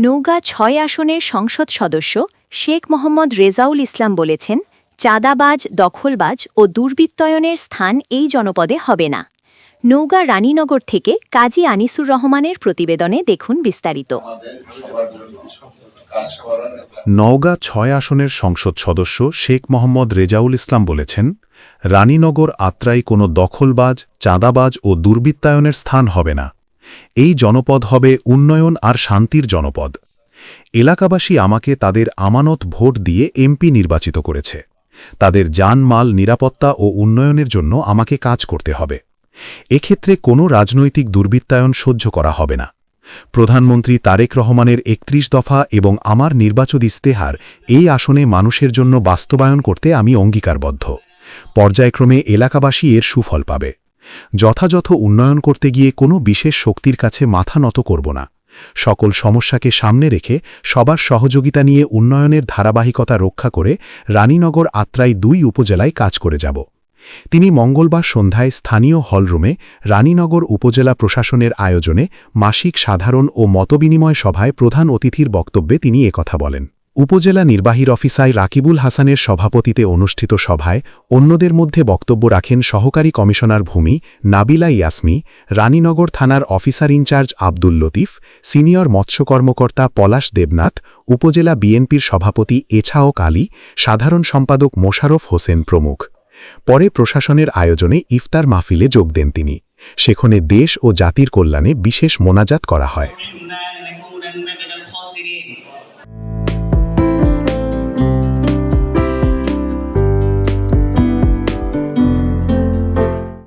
নওগাঁ ৬ আসনের সংসদ সদস্য শেখ মোহাম্মদ রেজাউল ইসলাম বলেছেন, চাঁদাবাজ, দখলবাজ ও দুর্বৃত্তায়নের স্থান এই জনপদে হবে না। নওগাঁ রানীনগর থেকে কাজী আনিসুর রহমানের প্রতিবেদনে দেখুন বিস্তারিত। নওগাঁ ৬ আসনের সংসদ সদস্য শেখ মোহাম্মদ রেজাউল ইসলাম বলেছেন, রানীনগর আত্রাই কোনো দখলবাজ, চাঁদাবাজ ও দুর্বৃত্তায়নের স্থান হবে না। এই জনপদ হবে উন্নয়ন আর শান্তির জনপদ। এলাকাবাসী আমাকে তাদের আমানত ভোট দিয়ে এমপি নির্বাচিত করেছে। তাদের জানমাল, নিরাপত্তা ও উন্নয়নের জন্য আমাকে কাজ করতে হবে। এক্ষেত্রে কোনো রাজনৈতিক দুর্বৃত্তায়ন সহ্য করা হবে না। প্রধানমন্ত্রী তারেক রহমানের ৩১ দফা এবং আমার নির্বাচিত ইস্তেহার এই আসনে মানুষের জন্য বাস্তবায়ন করতে আমি অঙ্গীকারবদ্ধ। পর্যায়ক্রমে এলাকাবাসী এর সুফল পাবে। যথাযথ উন্নয়ন করতে গিয়ে কোনো বিশেষ শক্তির কাছে মাথা নত করব না। সকল সমস্যাকে সামনে রেখে সবার সহযোগিতা নিয়ে উন্নয়নের ধারাবাহিকতা রক্ষা করে রানীনগর আত্রাই ২ উপজেলায় কাজ করে যাব। তিনি মঙ্গলবার সন্ধ্যায় স্থানীয় হলরুমে রানীনগর উপজেলা প্রশাসনের আয়োজনে মাসিক সাধারণ ও মতবিনিময় সভায় প্রধান অতিথির বক্তব্যে তিনি একথা বলেন। উপজেলা নির্বাহীর অফিসার রাকিবুল হাসানের সভাপতিতে অনুষ্ঠিত সভায় অন্যদের মধ্যে বক্তব্য রাখেন সহকারী কমিশনার ভূমি নাবিলা ইয়াসমি, রানীনগর থানার officer in charge Abdul Latif, senior মৎস্য কর্মকর্তা পলাশ দেবনাথ, উপজেলা বিএনপির সভাপতি এছাওক আলী, সাধারণ সম্পাদক মোশাররফ হোসেন প্রমুখ। পরে প্রশাসনের আয়োজনে ইফতার মাহফিলে যোগ দেন তিনি। সেখানে দেশ ও জাতির কল্যাণে বিশেষ মোনাজাত করা হয়।